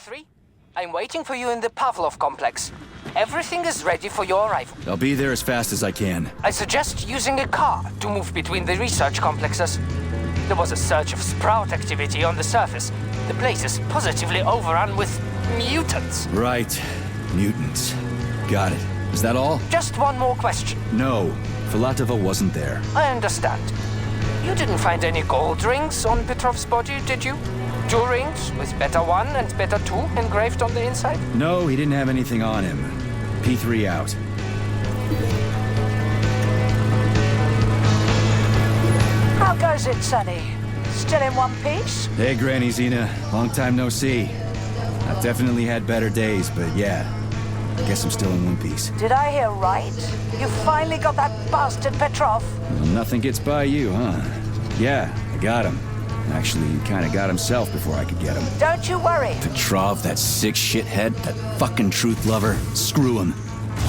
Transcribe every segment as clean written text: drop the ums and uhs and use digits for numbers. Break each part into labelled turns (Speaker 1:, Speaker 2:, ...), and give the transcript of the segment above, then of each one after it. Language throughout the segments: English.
Speaker 1: P3. I'm waiting for you in the Pavlov Complex. Everything is ready for your arrival.
Speaker 2: I'll be there as fast as I can.
Speaker 1: I suggest using a car to move between the research complexes. There was a surge of sprout activity on the surface. The place is positively overrun with mutants.
Speaker 2: Right. Mutants. Got it. Is that all?
Speaker 1: Just one more question.
Speaker 2: No. Filatova wasn't there.
Speaker 1: I understand. You didn't find any gold rings on Petrov's body, did you? 2 rings with Beta 1 and Beta 2 engraved on the inside?
Speaker 2: No, he didn't have anything on him. P3 out.
Speaker 3: How goes it, Sonny? Still in one piece?
Speaker 2: Hey, Granny Zena. Long time no see. I've definitely had better days, but yeah. I guess I'm still in one piece.
Speaker 3: Did I hear right? You finally got that bastard Petrov?
Speaker 2: Well, nothing gets by you, huh? Yeah, I got him. Actually, he kinda got himself before I could get him.
Speaker 3: Don't you worry.
Speaker 2: Petrov, that sick shithead, that fucking truth lover. Screw him.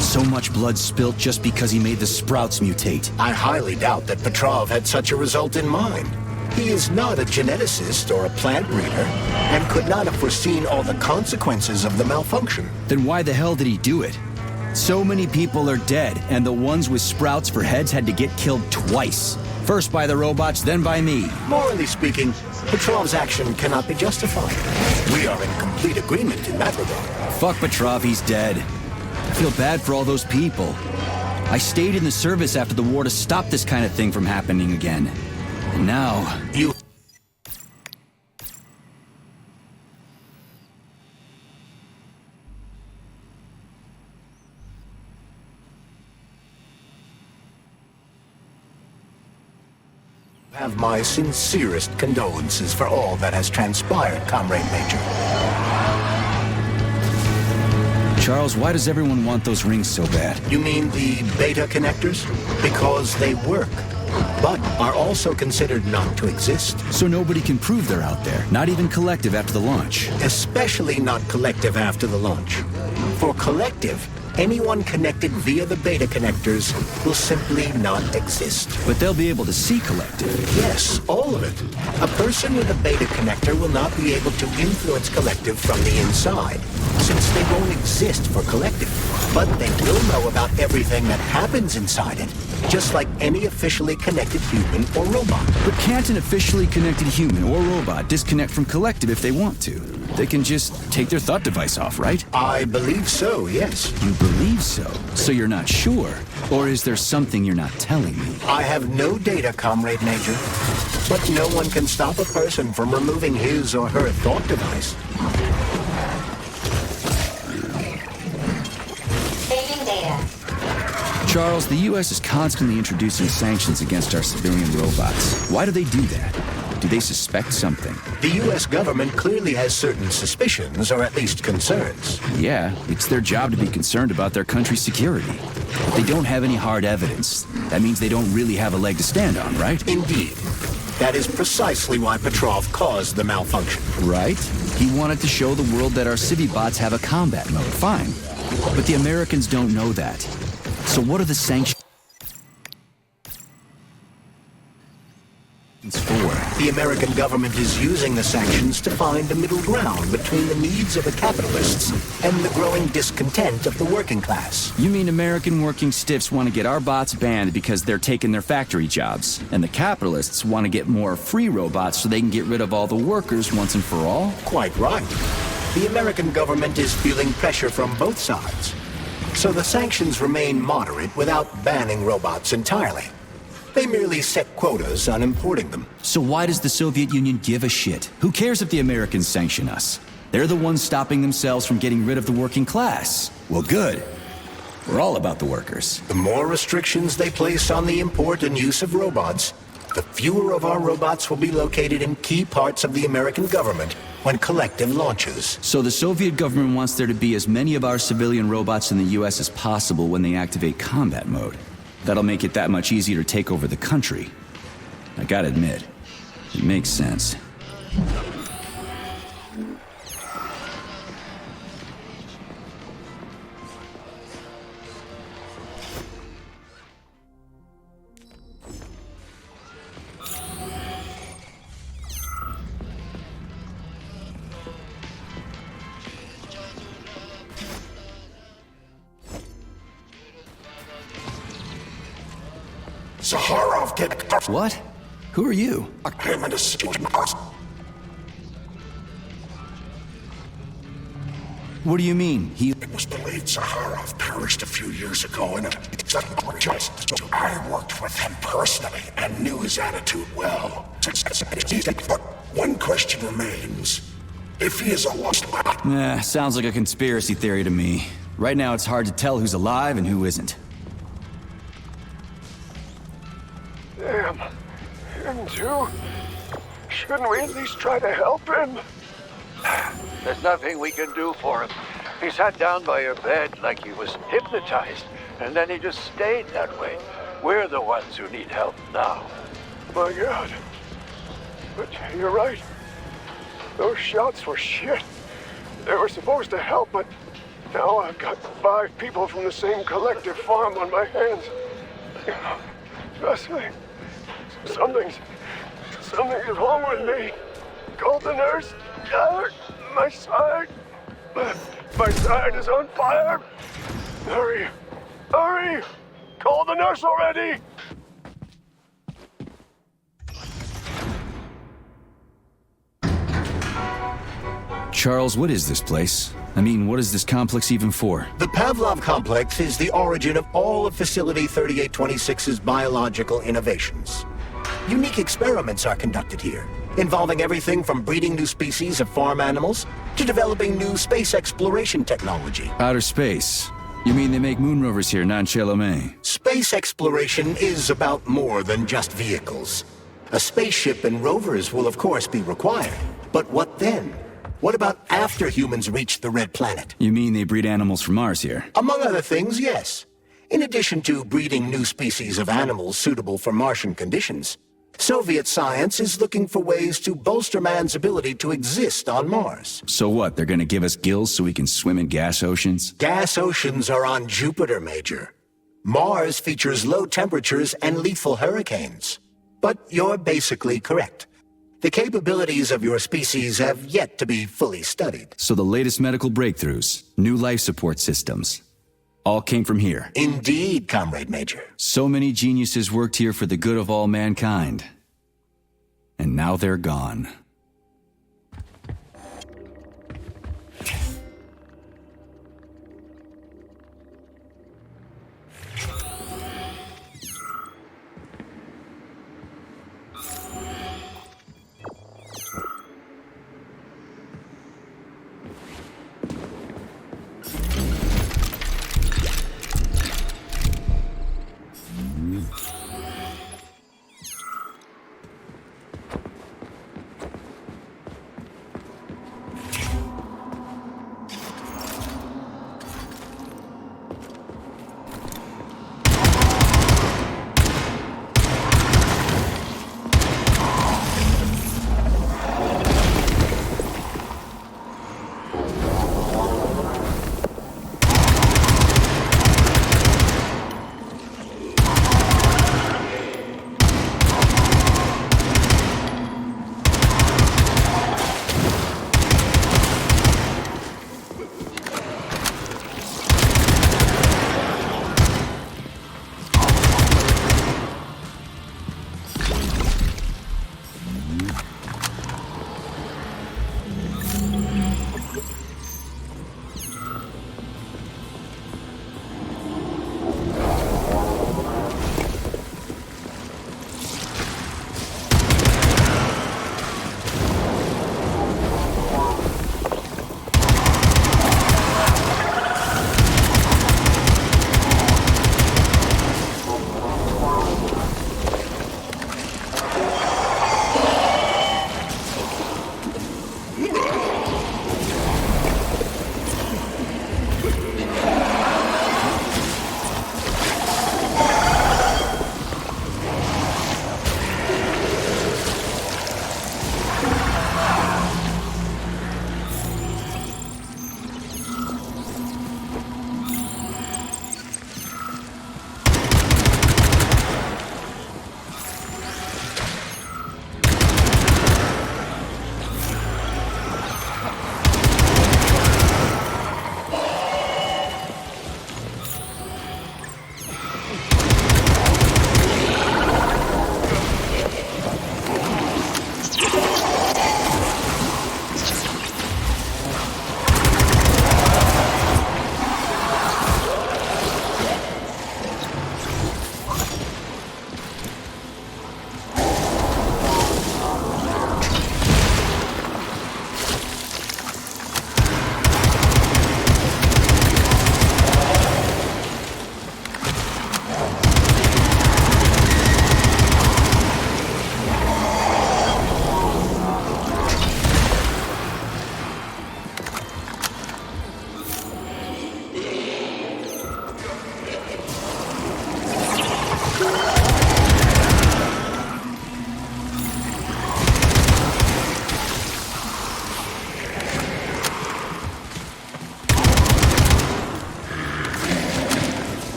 Speaker 2: So much blood spilt just because he made the sprouts mutate.
Speaker 4: I highly doubt that Petrov had such a result in mind. He is not a geneticist or a plant breeder, and could not have foreseen all the consequences of the malfunction.
Speaker 2: Then why the hell did he do it? So many people are dead, and the ones with sprouts for heads had to get killed twice. First by the robots, then by me.
Speaker 4: Morally speaking, Petrov's action cannot be justified. We are in complete agreement in that regard.
Speaker 2: Fuck Petrov, he's dead. I feel bad for all those people. I stayed in the service after the war to stop this kind of thing from happening again. And now...
Speaker 4: You have my sincerest condolences for all that has transpired, Comrade Major.
Speaker 2: Charles, why does everyone want those rings so bad?
Speaker 4: You mean the beta connectors? Because they work, but are also considered not to exist.
Speaker 2: So nobody can prove they're out there, not even Collective after the launch.
Speaker 4: Especially not Collective after the launch. For Collective, anyone connected via the beta connectors will simply not exist.
Speaker 2: But they'll be able to see Collective.
Speaker 4: Yes, all of it. A person with a beta connector will not be able to influence Collective from the inside, since they won't exist for Collective. But they will know about everything that happens inside it, just like any officially connected human or robot.
Speaker 2: But can't an officially connected human or robot disconnect from Collective if they want to? They can just take their thought device off, right?
Speaker 4: I believe so, yes.
Speaker 2: You believe so? So you're not sure? Or is there something you're not telling me?
Speaker 4: I have no data, Comrade Major. But no one can stop a person from removing his or her thought device.
Speaker 5: Saving data.
Speaker 2: Charles, the U.S. is constantly introducing sanctions against our civilian robots. Why do they do that? Do they suspect something?
Speaker 4: The U.S. government clearly has certain suspicions, or at least concerns.
Speaker 2: Yeah, it's their job to be concerned about their country's security. They don't have any hard evidence. That means they don't really have a leg to stand on, right?
Speaker 4: Indeed. That is precisely why Petrov caused the malfunction.
Speaker 2: Right? He wanted to show the world that our Civibots have a combat mode. Fine. But the Americans don't know that. So what are the sanctions for?
Speaker 4: The American government is using the sanctions to find a middle ground between the needs of the capitalists and the growing discontent of the working class.
Speaker 2: You mean American working stiffs want to get our bots banned because they're taking their factory jobs, and the capitalists want to get more free robots so they can get rid of all the workers once and for all?
Speaker 4: Quite right. The American government is feeling pressure from both sides. So the sanctions remain moderate without banning robots entirely. They merely set quotas on importing them.
Speaker 2: So why does the Soviet Union give a shit? Who cares if the Americans sanction us? They're the ones stopping themselves from getting rid of the working class. Well, good. We're all about the workers.
Speaker 4: The more restrictions they place on the import and use of robots, the fewer of our robots will be located in key parts of the American government when Collective launches.
Speaker 2: So the Soviet government wants there to be as many of our civilian robots in the US as possible when they activate combat mode. That'll make it that much easier to take over the country. I gotta admit, it makes sense.
Speaker 5: Zaharov did.
Speaker 2: What? Who are you?
Speaker 5: I came into situation.
Speaker 2: What do you mean?
Speaker 5: It was believed Zaharov perished a few years ago in a just. I worked with him personally and knew his attitude well. But one question remains. If he is a lost lad...
Speaker 2: Sounds like a conspiracy theory to me. Right now it's hard to tell who's alive and who isn't.
Speaker 6: Damn. Him too? Shouldn't we at least try to help him?
Speaker 7: There's nothing we can do for him. He sat down by your bed like he was hypnotized, and then he just stayed that way. We're the ones who need help now.
Speaker 6: My God. But you're right. Those shots were shit. They were supposed to help, but now I've got 5 people from the same collective farm on my hands. Trust me. Something's wrong with me. Call the nurse. My side. My side is on fire. Hurry. Hurry. Call the nurse already.
Speaker 2: Charles, what is this place? I mean, what is this complex even for?
Speaker 4: The Pavlov Complex is the origin of all of Facility 3826's biological innovations. Unique experiments are conducted here, involving everything from breeding new species of farm animals to developing new space exploration technology.
Speaker 2: Outer space? You mean they make moon rovers here, not in Chelomey?
Speaker 4: Space exploration is about more than just vehicles. A spaceship and rovers will of course be required, but what then? What about after humans reach the Red Planet?
Speaker 2: You mean they breed animals from Mars here?
Speaker 4: Among other things, yes. In addition to breeding new species of animals suitable for Martian conditions, Soviet science is looking for ways to bolster man's ability to exist on Mars.
Speaker 2: So what, they're gonna give us gills so we can swim in gas oceans?
Speaker 4: Gas oceans are on Jupiter, Major. Mars features low temperatures and lethal hurricanes. But you're basically correct. The capabilities of your species have yet to be fully studied.
Speaker 2: So the latest medical breakthroughs, new life support systems, all came from here.
Speaker 4: Indeed, Comrade Major.
Speaker 2: So many geniuses worked here for the good of all mankind. And now they're gone.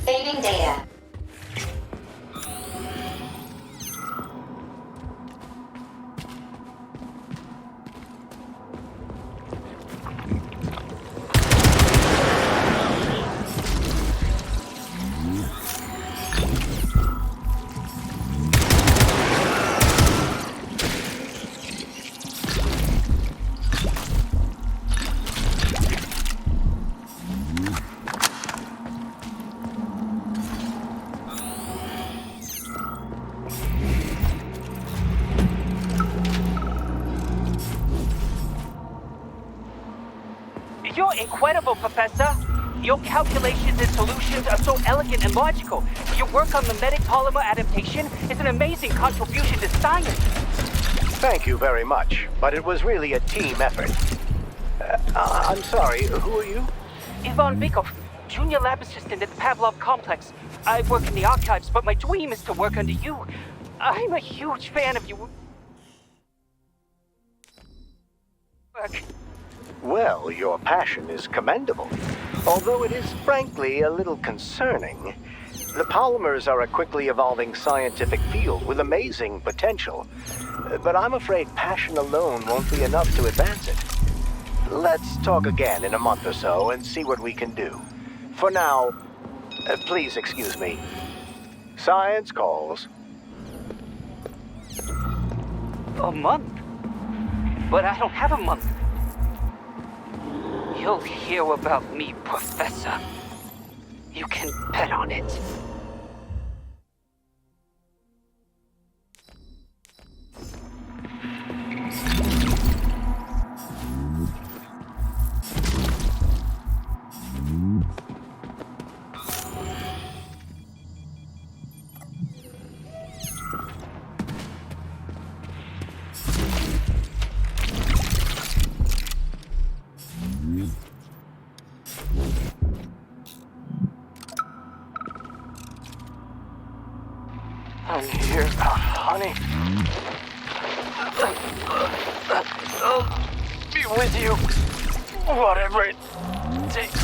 Speaker 8: Saving data.
Speaker 1: You're incredible, Professor. Your calculations and solutions are so elegant and logical. Your work on mimetic polymer adaptation is an amazing contribution to science.
Speaker 7: Thank you very much, but it was really a team effort. I'm sorry, who are you?
Speaker 1: Ivan Bykov, junior lab assistant at the Pavlov Complex. I work in the archives, but my dream is to work under you. I'm a huge fan of your work.
Speaker 7: Well, your passion is commendable, although it is frankly a little concerning. The polymers are a quickly evolving scientific field with amazing potential, but I'm afraid passion alone won't be enough to advance it. Let's talk again in a month or so and see what we can do. For now, please excuse me. Science calls.
Speaker 1: A month? But I don't have a month. You'll hear about me, Professor. You can bet on it.
Speaker 6: I'm here, honey. I'll be with you, whatever it takes.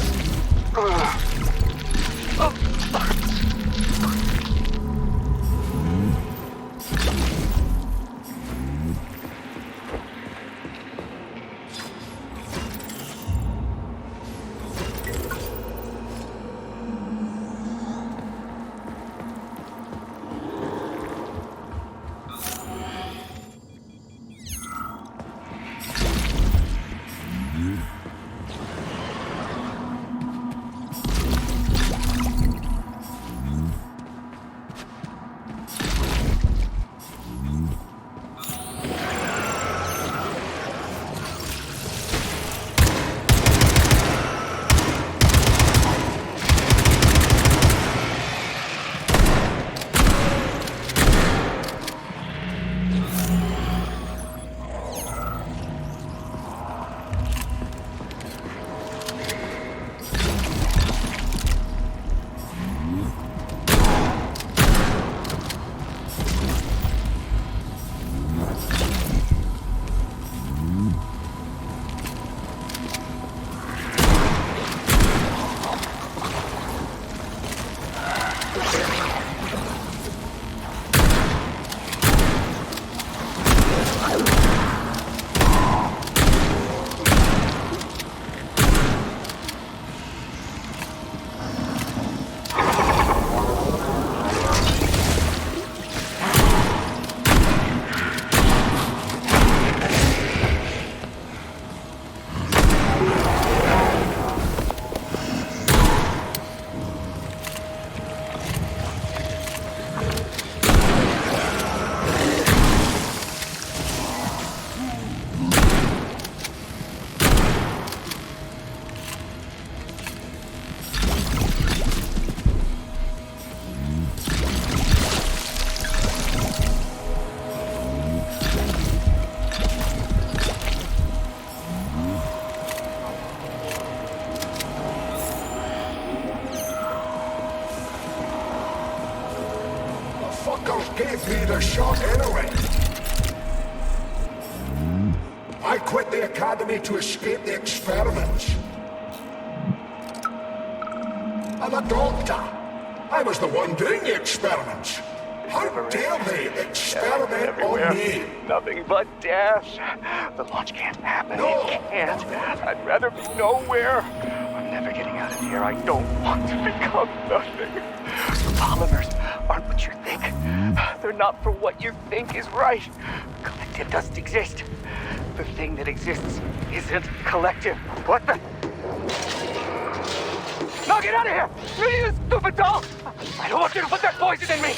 Speaker 5: fuckers gave me the shot anyway. I quit the academy to escape the experiments. I'm a doctor. I was the one doing the experiments. How dare they experiment on me?
Speaker 6: Nothing but death. The launch can't happen.
Speaker 5: No.
Speaker 6: It can't. I'd rather be nowhere. I'm never getting out of here. I don't want to become nothing. The polymers aren't what you think. They're not for what you think is right. Collective doesn't exist. The thing that exists isn't collective. What the? No, get out of here! You stupid doll! I don't want you to put that poison in me!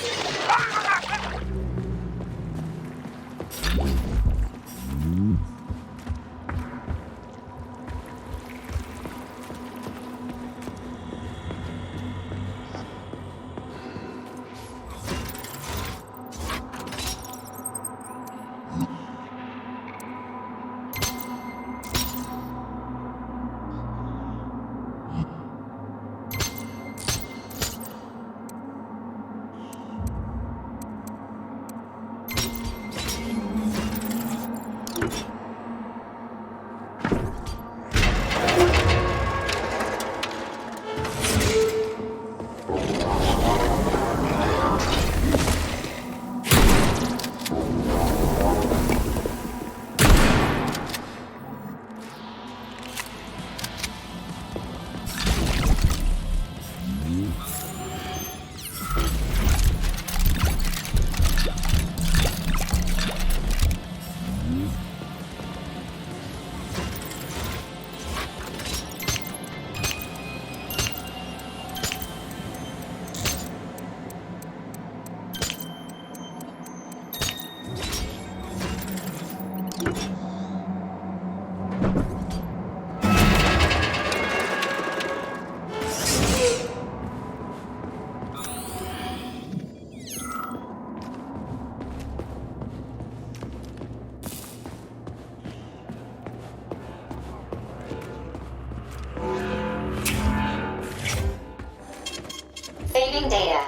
Speaker 8: Saving data.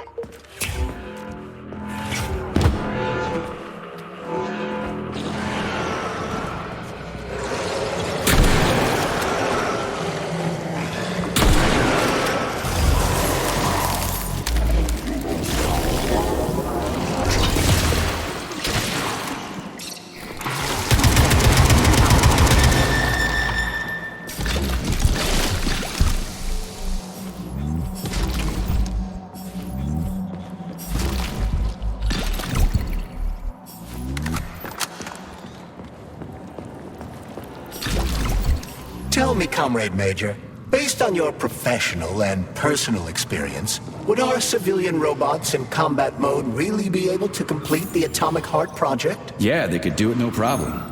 Speaker 4: Tell me, Comrade Major, based on your professional and personal experience, would our civilian robots in combat mode really be able to complete the Atomic Heart project?
Speaker 2: Yeah, they could do it no problem.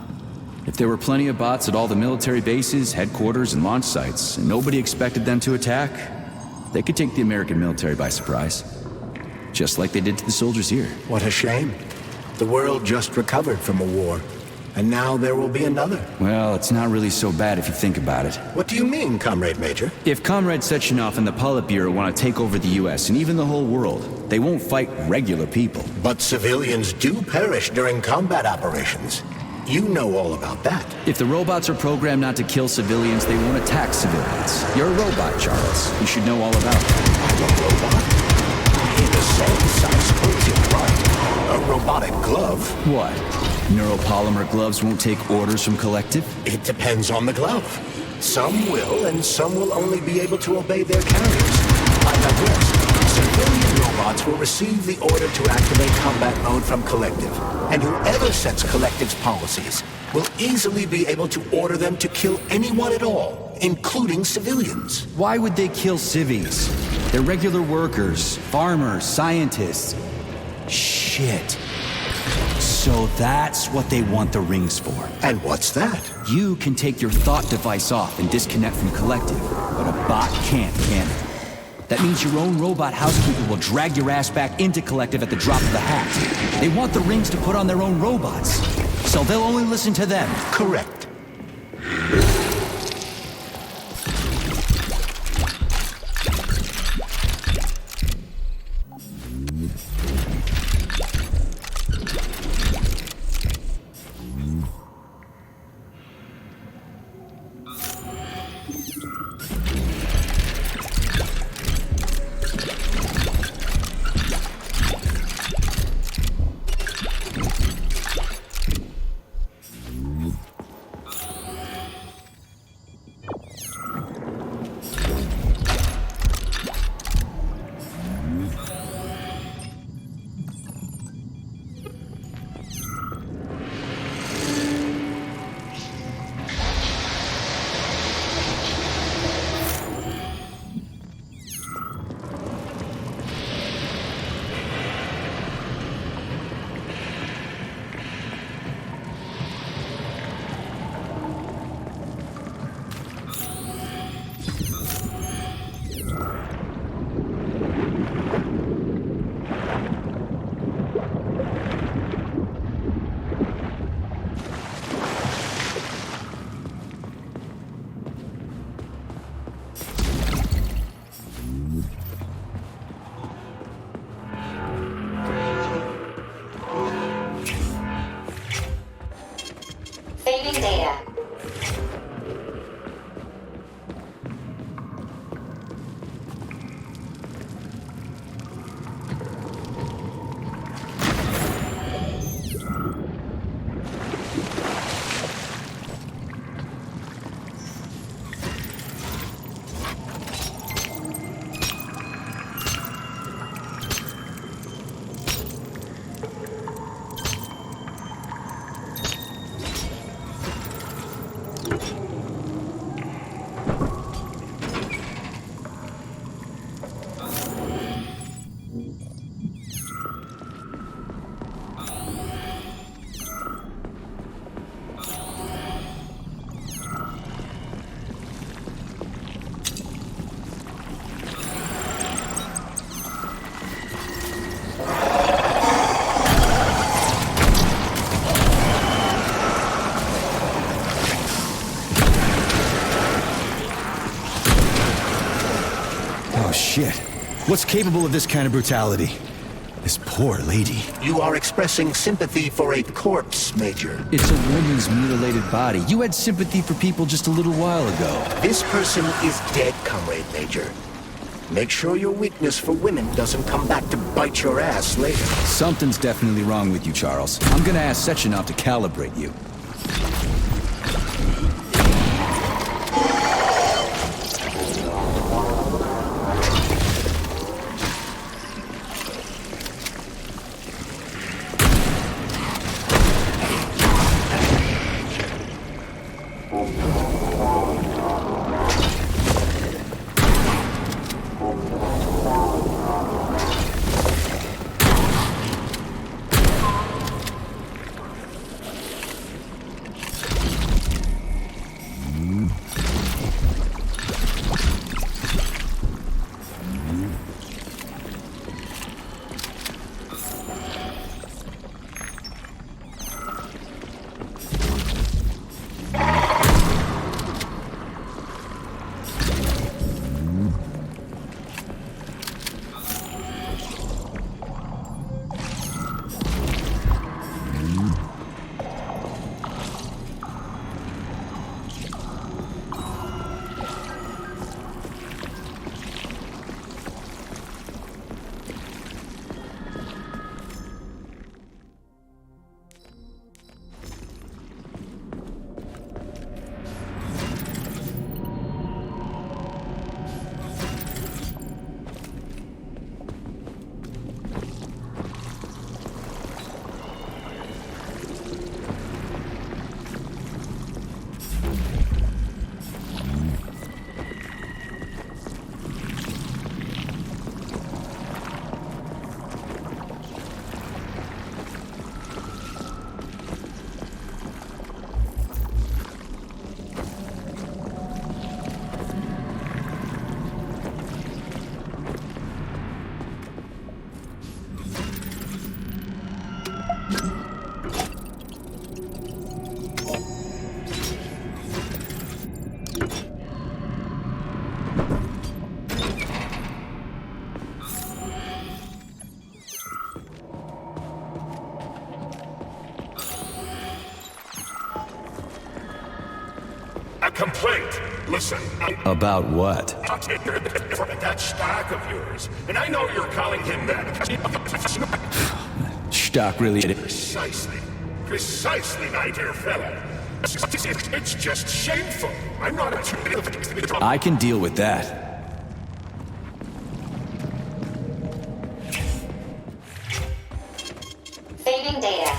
Speaker 2: If there were plenty of bots at all the military bases, headquarters, and launch sites, and nobody expected them to attack, they could take the American military by surprise. Just like they did to the soldiers here.
Speaker 4: What a shame. The world just recovered from a war, and now there will be another.
Speaker 2: Well, it's not really so bad if you think about it.
Speaker 4: What do you mean, Comrade Major?
Speaker 2: If Comrade Sechenov and the Politburo want to take over the US and even the whole world, they won't fight regular people.
Speaker 4: But civilians do perish during combat operations. You know all about that.
Speaker 2: If the robots are programmed not to kill civilians, they won't attack civilians. You're a robot, Charles. You should know all about it.
Speaker 4: I'm a robot? In a sense, I suppose you're right. A robotic glove?
Speaker 2: What? Neuropolymer gloves won't take orders from Collective?
Speaker 4: It depends on the glove. Some will, and some will only be able to obey their carriers. I digress. Civilian robots will receive the order to activate combat mode from Collective, and whoever sets Collective's policies will easily be able to order them to kill anyone at all, including civilians.
Speaker 2: Why would they kill civvies? They're regular workers, farmers, scientists. Shit. So that's what they want the rings for.
Speaker 4: And what's that?
Speaker 2: You can take your thought device off and disconnect from Collective, but a bot can't, can it? That means your own robot housekeeper will drag your ass back into Collective at the drop of a hat. They want the rings to put on their own robots, so they'll only listen to them.
Speaker 4: Correct.
Speaker 2: What's capable of this kind of brutality? This poor lady.
Speaker 4: You are expressing sympathy for a corpse, Major.
Speaker 2: It's a woman's mutilated body. You had sympathy for people just a little while ago.
Speaker 4: This person is dead, Comrade Major. Make sure your weakness for women doesn't come back to bite your ass later.
Speaker 2: Something's definitely wrong with you, Charles. I'm gonna ask Sechenov to calibrate you.
Speaker 5: A complaint. Listen.
Speaker 2: About what?
Speaker 5: That stock of yours. And I know you're calling him that.
Speaker 2: Stock really...
Speaker 5: Precisely. Precisely, my dear fellow. It's just shameful. I'm not a...
Speaker 2: I can deal with that.
Speaker 8: Saving data.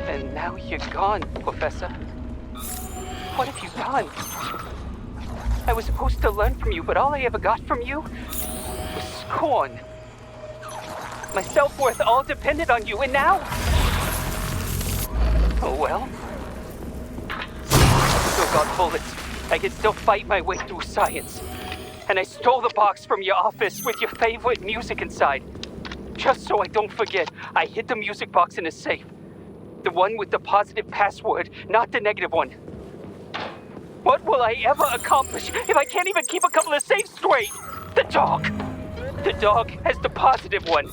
Speaker 1: And now you're gone, Professor. What have you done? I was supposed to learn from you, but all I ever got from you was scorn. My self-worth all depended on you, and now... Oh well. I still got bullets. I can still fight my way through science. And I stole the box from your office with your favorite music inside. Just so I don't forget, I hid the music box in a safe. The one with the positive password, not the negative one. What will I ever accomplish if I can't even keep a couple of safes straight? The dog! The dog has the positive one.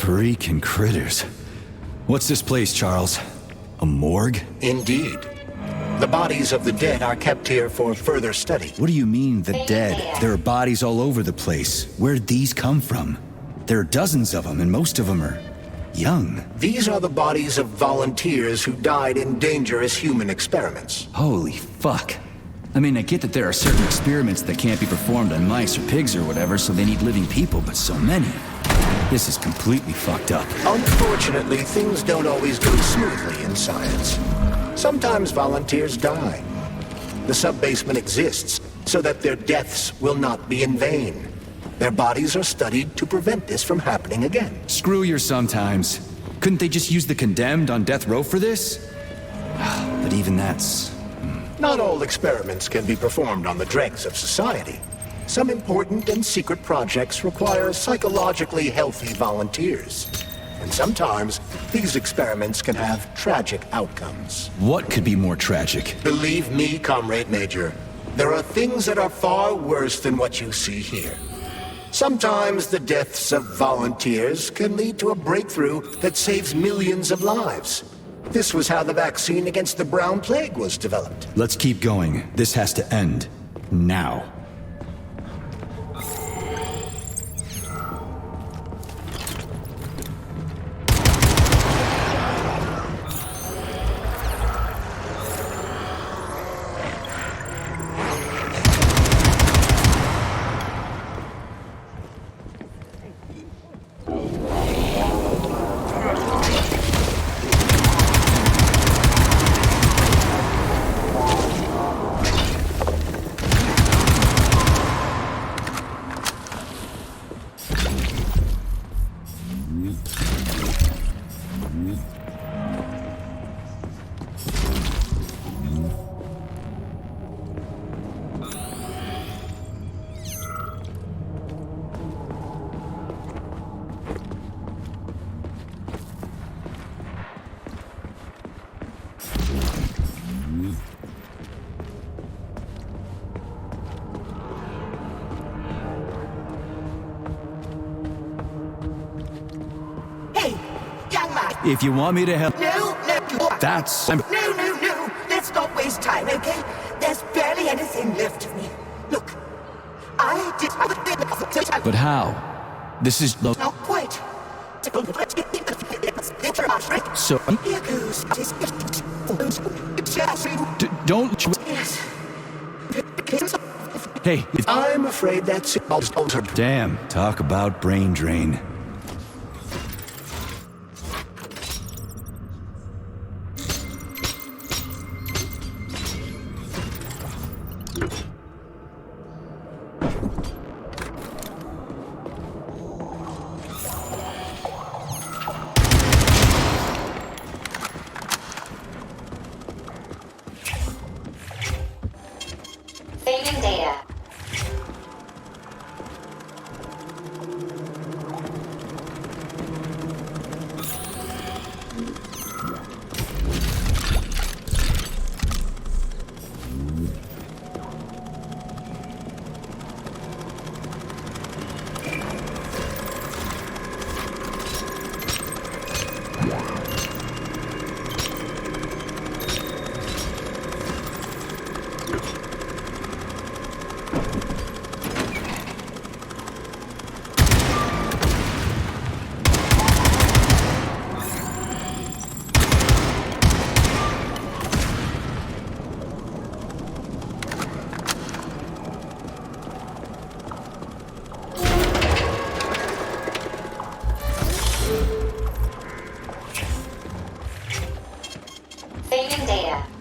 Speaker 2: Freaking critters. What's this place, Charles? A morgue?
Speaker 4: Indeed. The bodies of the dead are kept here for further study.
Speaker 2: What do you mean, the dead? There are bodies all over the place. Where'd these come from? There are dozens of them, and most of them are young.
Speaker 4: These are the bodies of volunteers who died in dangerous human experiments.
Speaker 2: Holy fuck. I mean, I get that there are certain experiments that can't be performed on mice or pigs or whatever, so they need living people, but so many. This is completely fucked up.
Speaker 4: Unfortunately, things don't always go smoothly in science. Sometimes volunteers die. The sub-basement exists so that their deaths will not be in vain. Their bodies are studied to prevent this from happening again.
Speaker 2: Screw your sometimes. Couldn't they just use the condemned on death row for this? But even that's...
Speaker 4: Not all experiments can be performed on the dregs of society. Some important and secret projects require psychologically healthy volunteers. And sometimes, these experiments can have tragic outcomes.
Speaker 2: What could be more tragic?
Speaker 4: Believe me, Comrade Major, there are things that are far worse than what you see here. Sometimes the deaths of volunteers can lead to a breakthrough that saves millions of lives. This was how the vaccine against the brown plague was developed.
Speaker 2: Let's keep going. This has to end. Now. If you want me to help...
Speaker 9: No.
Speaker 2: That's...
Speaker 9: No. Let's not waste time, okay? There's barely anything left of me. Look, I did...
Speaker 2: But how? This is...
Speaker 9: Not quite.
Speaker 2: So...
Speaker 9: Here goes.
Speaker 2: Don't...
Speaker 9: Yes.
Speaker 2: Hey,
Speaker 4: I'm afraid that's it.
Speaker 2: Damn, talk about brain drain.
Speaker 8: Saving data.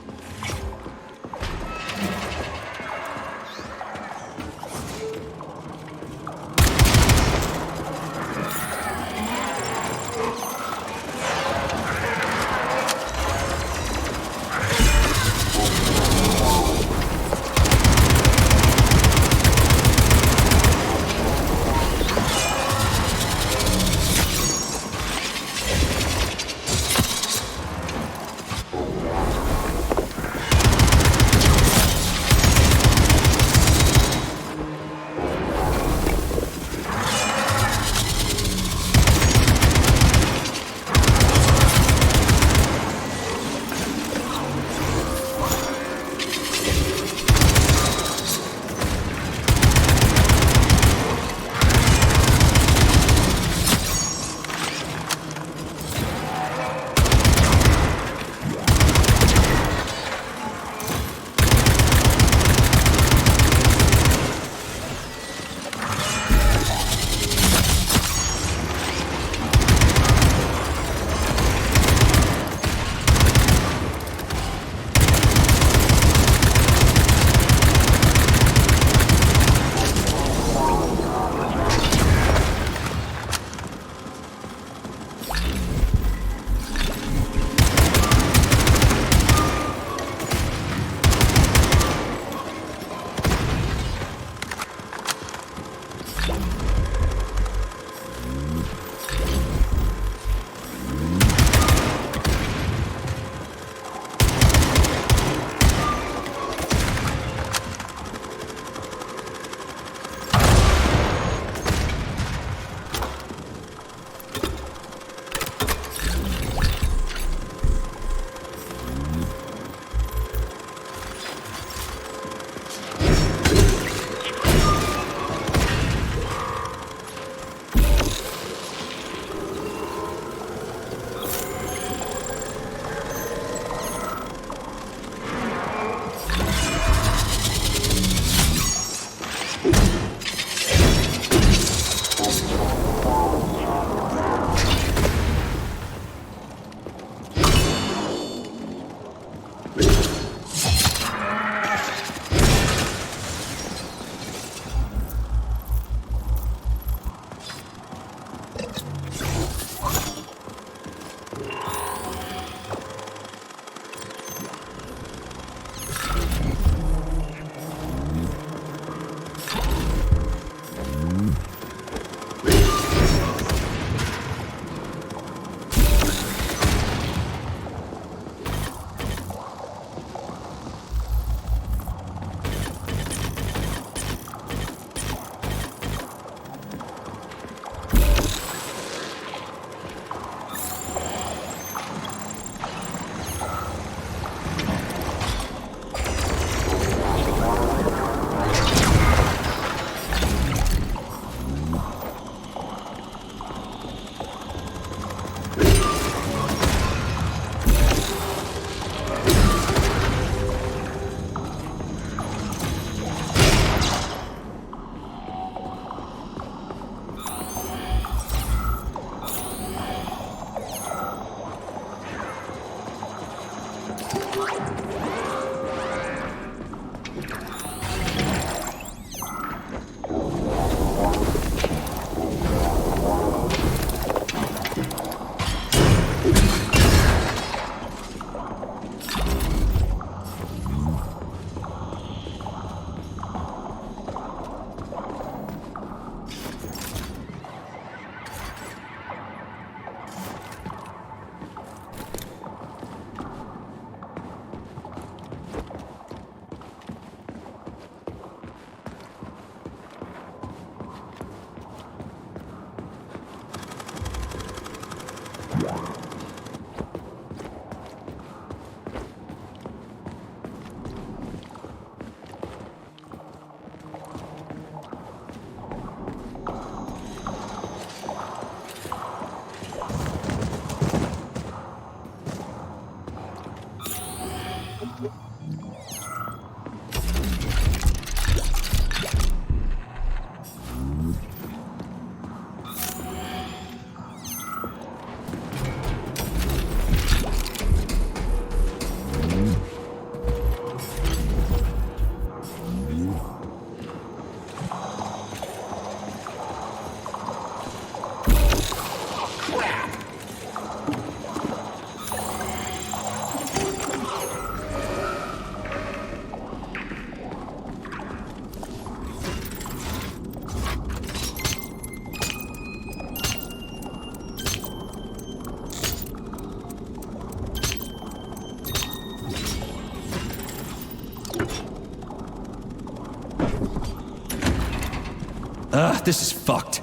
Speaker 2: This is fucked.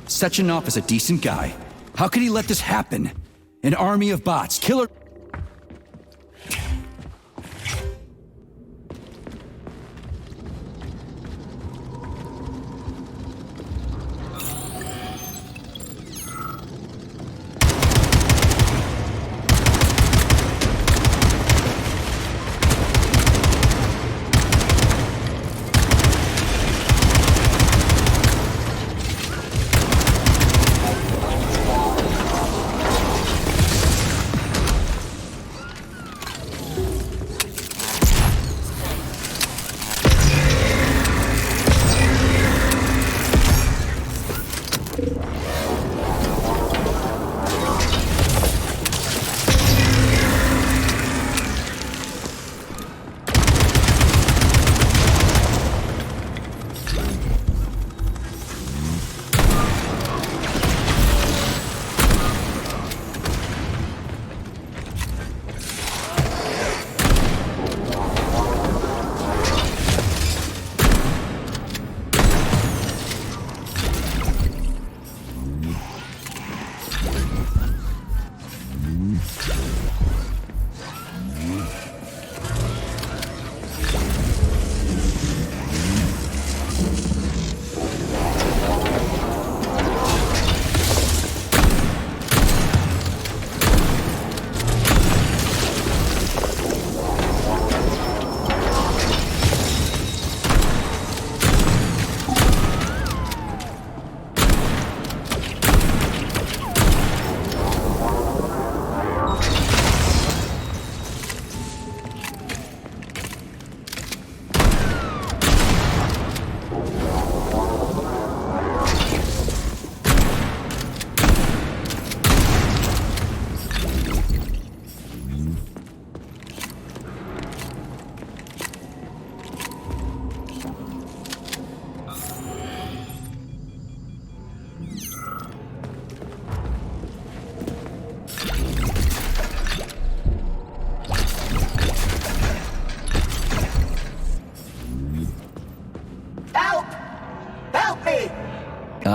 Speaker 2: Sechenov is a decent guy. How could he let this happen? An army of bots, killer...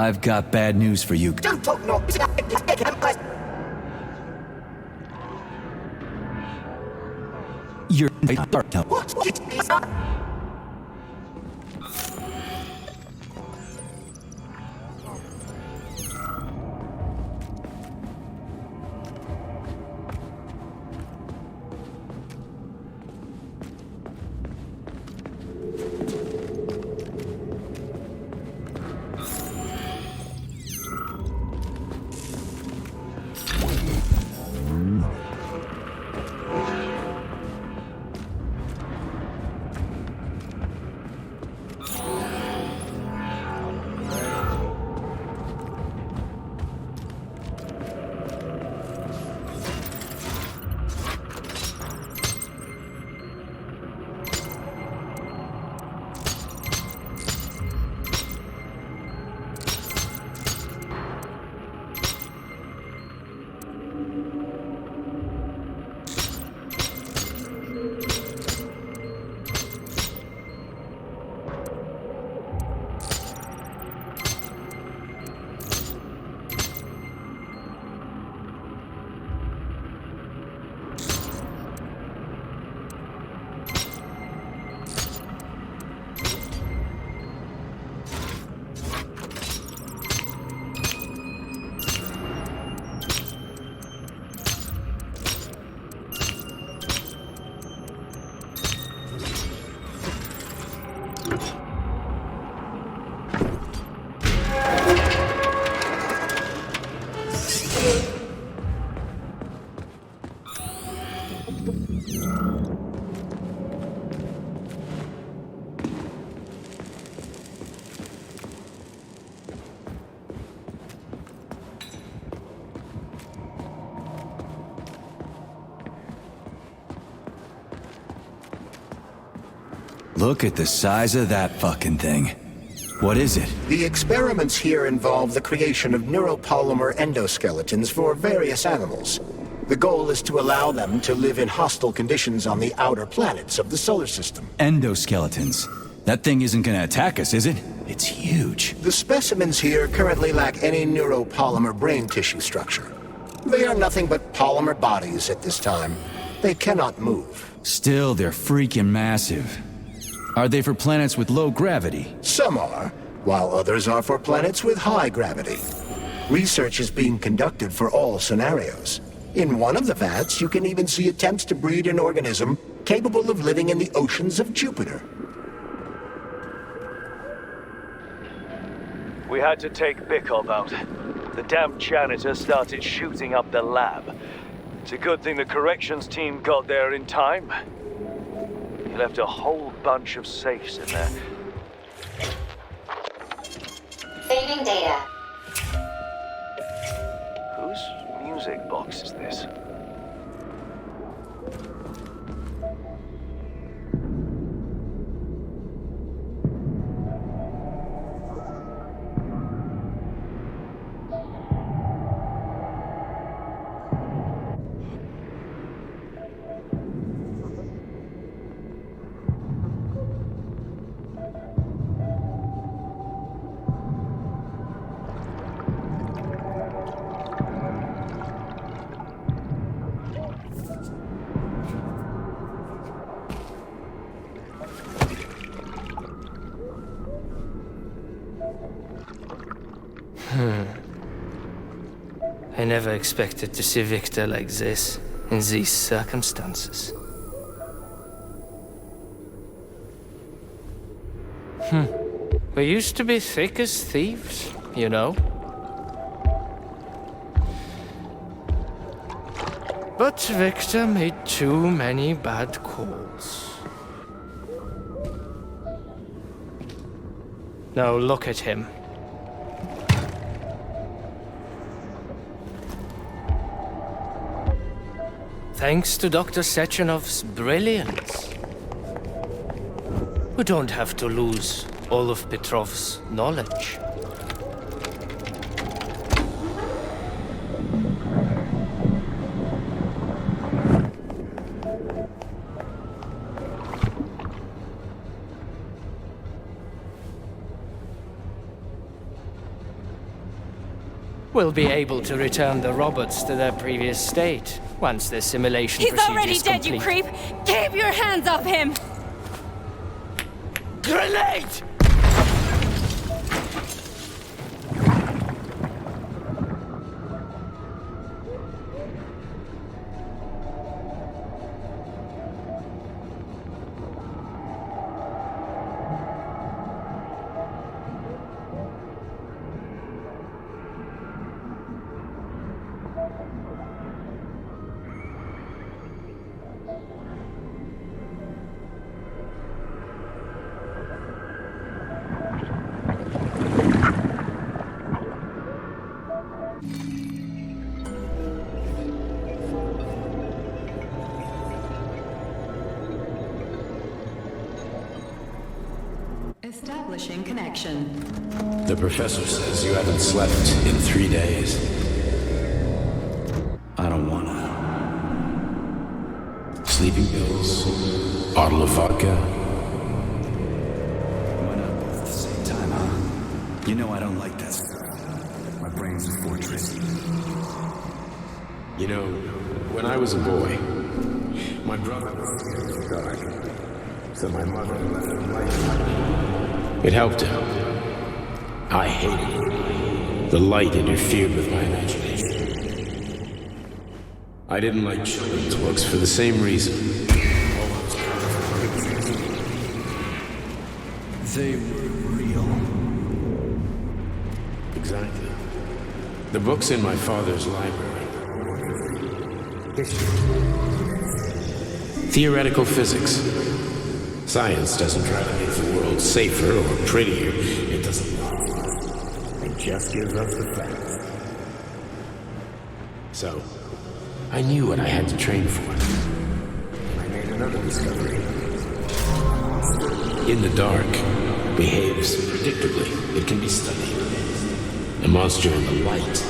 Speaker 2: I've got bad news for you.
Speaker 9: Don't talk no.
Speaker 2: You're...
Speaker 9: What?
Speaker 2: Look at the size of that fucking thing. What is it?
Speaker 4: The experiments here involve the creation of neuropolymer endoskeletons for various animals. The goal is to allow them to live in hostile conditions on the outer planets of the solar system.
Speaker 2: Endoskeletons. That thing isn't gonna attack us, is it? It's huge.
Speaker 4: The specimens here currently lack any neuropolymer brain tissue structure. They are nothing but polymer bodies at this time. They cannot move.
Speaker 2: Still, they're freaking massive. Are they for planets with low gravity?
Speaker 4: Some are, while others are for planets with high gravity. Research is being conducted for all scenarios. In one of the vats, you can even see attempts to breed an organism capable of living in the oceans of Jupiter.
Speaker 10: We had to take Bykov out. The damn janitor started shooting up the lab. It's a good thing the corrections team got there in time. He left a whole bunch of safes in there.
Speaker 8: Saving data.
Speaker 10: Whose music box is this?
Speaker 11: I never expected to see Victor like this, in these circumstances. We used to be thick as thieves, you know. But Victor made too many bad calls. Now look at him. Thanks to Dr. Sechenov's brilliance, we don't have to lose all of Petrov's knowledge. We'll be able to return the robots to their previous state once the simulation
Speaker 12: He's
Speaker 11: procedure
Speaker 12: already
Speaker 11: is
Speaker 12: dead, you
Speaker 11: complete.
Speaker 12: creep! Keep your hands off him!
Speaker 11: Grenade!
Speaker 13: Establishing connection.
Speaker 14: The professor says you haven't slept in 3 days. I don't wanna. Sleeping pills, bottle of vodka.
Speaker 2: Why not both at the same time, huh? You know I don't like that stuff. My brain's a fortress.
Speaker 14: You know, when I was a boy, my brother was scared of the dark, so my mother let him light. It helped him. I hated it. The light interfered with my imagination. I didn't like children's books for the same reason.
Speaker 2: They were real.
Speaker 14: Exactly. The books in my father's library. History. Theoretical physics. Science doesn't try to make the world safer or prettier. It doesn't lie. It just gives us the facts. So, I knew what I had to train for. I made another discovery. In the dark, behaves predictably. It can be studied. A monster in the light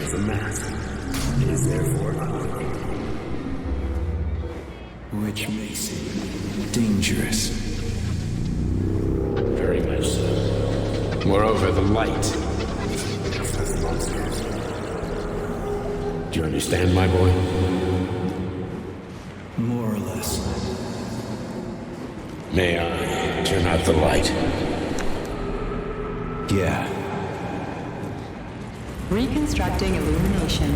Speaker 14: is a mask. It is therefore unlike.
Speaker 2: Which makes it dangerous.
Speaker 14: Moreover, the light. Do you understand, my boy?
Speaker 2: More or less.
Speaker 14: May I turn out the light?
Speaker 2: Yeah.
Speaker 13: Reconstructing illumination.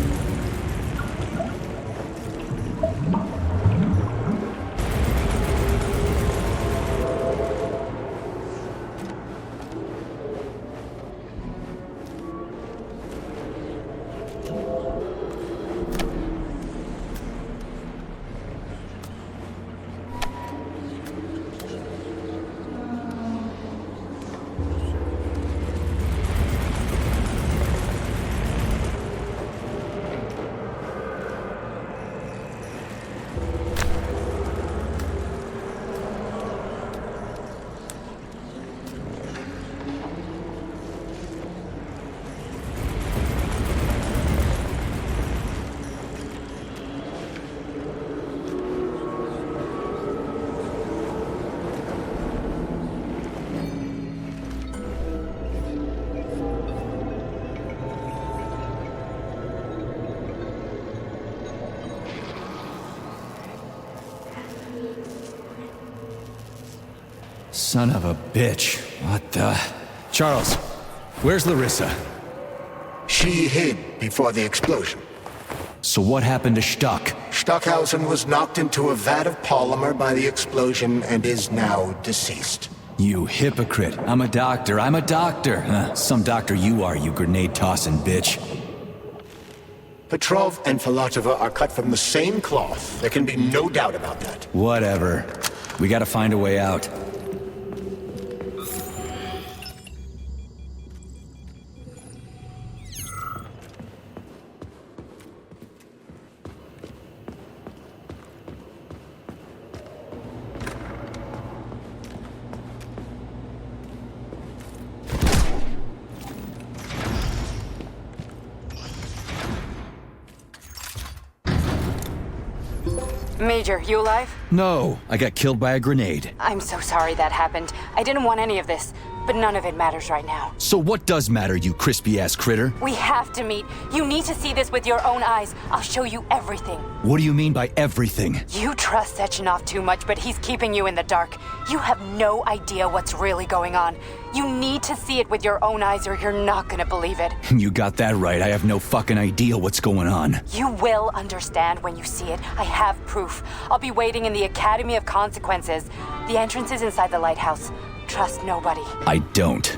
Speaker 2: Son of a bitch. What the... Charles, where's Larissa?
Speaker 4: She hid before the explosion.
Speaker 2: So what happened to Stuck?
Speaker 4: Stockhausen was knocked into a vat of polymer by the explosion and is now deceased.
Speaker 2: You hypocrite. I'm a doctor. Some doctor you are, you grenade-tossing bitch.
Speaker 4: Petrov and Filatova are cut from the same cloth. There can be no doubt about that.
Speaker 2: Whatever. We gotta find a way out.
Speaker 15: Major, you alive?
Speaker 2: No, I got killed by a grenade.
Speaker 15: I'm so sorry that happened. I didn't want any of this, but none of it matters right now.
Speaker 2: So what does matter, you crispy-ass critter?
Speaker 15: We have to meet. You need to see this with your own eyes. I'll show you everything.
Speaker 2: What do you mean by everything?
Speaker 15: You trust Sechenov too much, but he's keeping you in the dark. You have no idea what's really going on. You need to see it with your own eyes or you're not gonna believe it.
Speaker 2: You got that right. I have no fucking idea what's going on.
Speaker 15: You will understand when you see it. I have proof. I'll be waiting in the Academy of Consequences. The entrance is inside the lighthouse. Trust nobody.
Speaker 2: I don't.